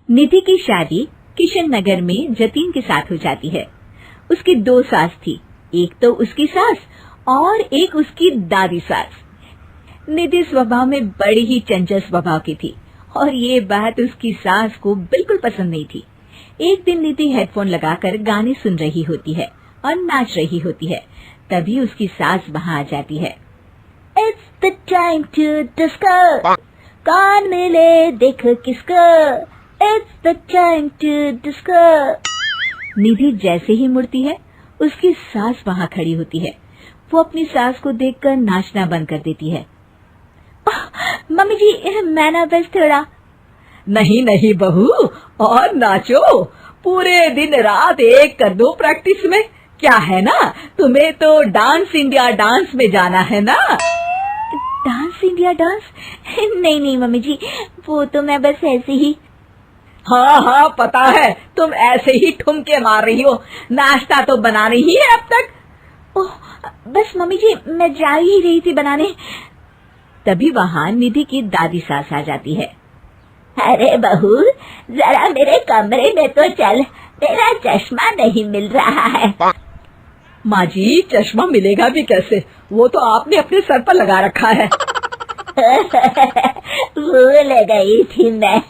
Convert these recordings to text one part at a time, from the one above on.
निधि की शादी किशन नगर में जतीन के साथ हो जाती है। उसकी 2 सास थी, एक तो उसकी सास और एक उसकी दादी सास। निधि स्वभाव में बड़ी ही चंचल स्वभाव की थी और ये बात उसकी सास को बिल्कुल पसंद नहीं थी। एक दिन निधि हेडफोन लगाकर गाने सुन रही होती है और नाच रही होती है। तभी उसकी सास वहाँ आ जाती है। It's the time to disco, कौन मिले देख किसको, It's the time to disco। निधि जैसे ही मुड़ती है, उसकी सास वहाँ खड़ी होती है। वो अपनी सास को देखकर नाचना बंद कर देती है। मम्मी जी, मैं ना बस थोड़ा। नहीं नहीं बहू, और नाचो, पूरे दिन रात एक कर दो प्रैक्टिस में। क्या है ना, तुम्हें तो डांस इंडिया डांस में जाना है ना। Dance India dance? नहीं नहीं मम्मी जी, वो तो मैं बस ऐसे ही। हाँ हाँ पता है, तुम ऐसे ही ठुमके मार रही हो, नाश्ता तो बना रही है अब तक। ओह, बस मम्मी जी, मैं जा ही रही थी बनाने। तभी वहाँ निधि की दादी सास आ जाती है। अरे बहू, जरा मेरे कमरे में तो चल, तेरा चश्मा नहीं मिल रहा है। माँ जी, चश्मा मिलेगा भी कैसे, वो तो आपने अपने सर पर लगा रखा है। भूल गई थी मैं।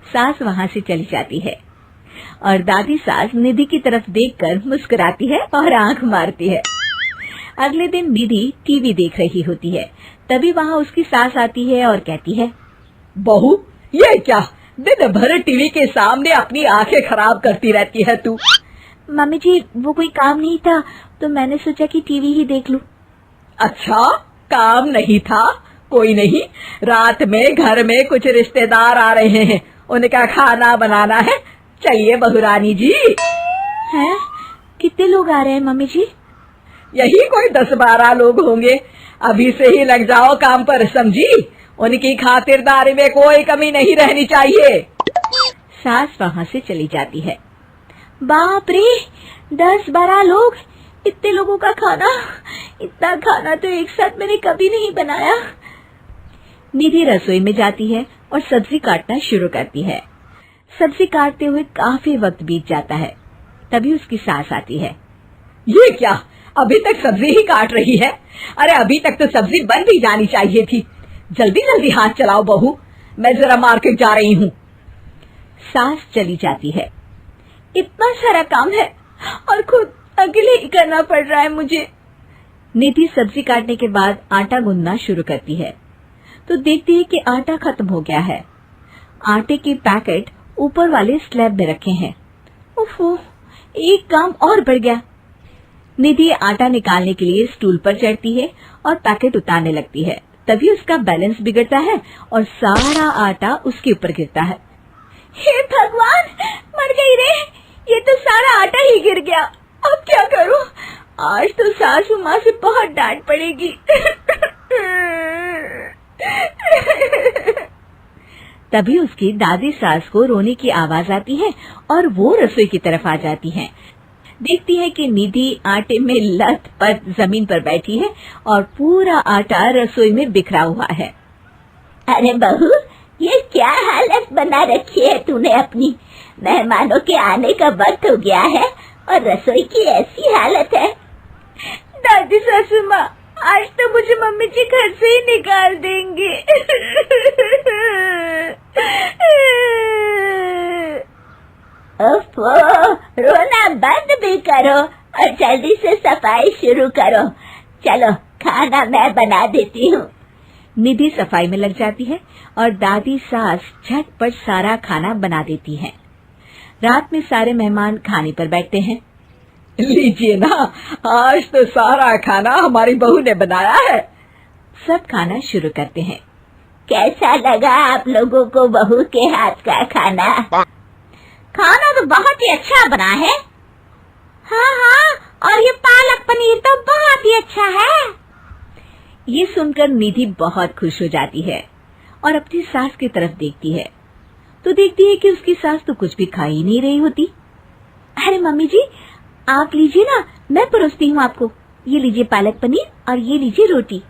सास वहाँ से चली जाती है और दादी सास निधि की तरफ देखकर मुस्कुराती है और आंख मारती है। अगले दिन निधि टीवी देख रही होती है। तभी वहाँ उसकी सास आती है और कहती है, बहू, ये क्या, दिन भर टीवी के सामने अपनी आंखें खराब करती रहती है तू। मम्मी जी, वो कोई काम नहीं था तो मैंने सोचा कि टीवी ही देख लूं। अच्छा, काम नहीं था, कोई नहीं, रात में घर में कुछ रिश्तेदार आ रहे हैं, उनका खाना बनाना है। चलिए बहुरानी जी। हैं? कितने लोग आ रहे हैं मम्मी जी? यही कोई 10-12 लोग होंगे। अभी से ही लग जाओ काम पर, समझी। उनकी खातिरदारी में कोई कमी नहीं रहनी चाहिए। सास वहाँ से चली जाती है। बाप रे, 10-12 लोग, इतने लोगों का खाना, इतना खाना तो एक साथ मैंने कभी नहीं बनाया। निधि रसोई में जाती है और सब्जी काटना शुरू करती है। सब्जी काटते हुए काफी वक्त बीत जाता है। तभी उसकी सास आती है। ये क्या, अभी तक सब्जी ही काट रही है? अरे अभी तक तो सब्जी बन भी जानी चाहिए थी। जल्दी जल्दी हाथ चलाओ बहू, मैं जरा मार्केट जा रही हूँ। सास चली जाती है। इतना सारा काम है और खुद अकेले ही करना पड़ रहा है मुझे। निधि सब्जी काटने के बाद आटा गूंदना शुरू करती है तो देखती है कि आटा खत्म हो गया है। आटे के पैकेट ऊपर वाले स्लैब में रखे हैं। ओफो, एक काम और बढ़ गया। निधि आटा निकालने के लिए स्टूल पर चढ़ती है और पैकेट उतारने लगती है। तभी उसका बैलेंस बिगड़ता है और सारा आटा उसके ऊपर गिरता है। हे भगवान, मर गई रे, ये तो सारा आटा ही गिर गया। अब क्या करूं? आज तो सासू माँ से बहुत डांट पड़ेगी। तभी उसकी दादी सास को रोने की आवाज आती है और वो रसोई की तरफ आ जाती हैं। देखती है कि निधि आटे में लथपथ जमीन पर बैठी है और पूरा आटा रसोई में बिखरा हुआ है। अरे बहू, ये क्या हालत बना रखी है तूने अपनी? मेहमानों के आने का वक्त हो गया है और रसोई की ऐसी हालत है। दादी सासू माँ, आज तो मुझे मम्मी जी घर से ही निकाल देंगे। ओफो, रोना बंद भी करो और जल्दी से सफाई शुरू करो। चलो, खाना मैं बना देती हूँ। निधि सफाई में लग जाती है और दादी सास झटपट सारा खाना बना देती है। रात में सारे मेहमान खाने पर बैठते हैं। लीजिए ना, आज तो सारा खाना हमारी बहू ने बनाया है। सब खाना शुरू करते हैं। कैसा लगा आप लोगों को बहू के हाथ का खाना? खाना तो बहुत ही अच्छा बना है। हाँ हाँ, और ये पालक पनीर तो बहुत ही अच्छा है। ये सुनकर निधि बहुत खुश हो जाती है और अपनी सास की तरफ देखती है तो देखती है कि उसकी सास तो कुछ भी खा ही नहीं रही होती। अरे मम्मी जी, आप लीजिए ना, मैं परोसती हूँ आपको। ये लीजिए पालक पनीर और ये लीजिए रोटी।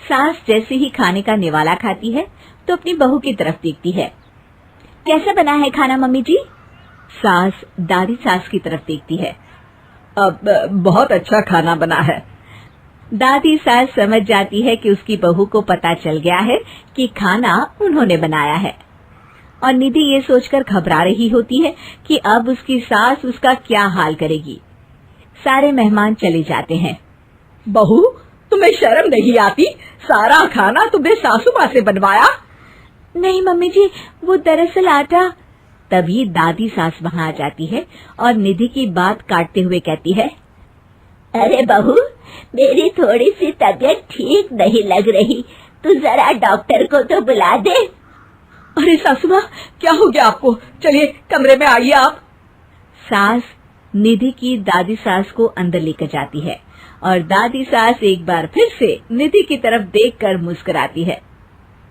सास जैसे ही खाने का निवाला खाती है तो अपनी बहू की तरफ देखती है कैसा बना है खाना मम्मी जी? सास दादी सास की तरफ देखती है। अब बहुत अच्छा खाना बना है। दादी सास समझ जाती है कि उसकी बहू को पता चल गया है कि खाना उन्होंने बनाया है, और निधि ये सोचकर घबरा रही होती है कि अब उसकी सास उसका क्या हाल करेगी। सारे मेहमान चले जाते हैं। बहू, तुम्हें शर्म नहीं आती? सारा खाना तुमने सासू माँ से बनवाया? नहीं मम्मी जी, वो दरअसल आटा। तभी दादी सास वहाँ आ जाती है और निधि की बात काटते हुए कहती है, अरे बहू, मेरी थोड़ी सी तबीयत ठीक नहीं लग रही, तू जरा डॉक्टर को तो बुला दे। अरे सासू माँ, क्या हो गया आपको? चलिए कमरे में आइए आप। सास निधि की दादी सास को अंदर लेकर जाती है और दादी सास एक बार फिर से निधि की तरफ देखकर मुस्कुराती है।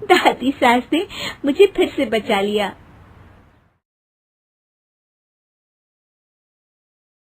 दादी सास ने मुझे फिर से बचा लिया।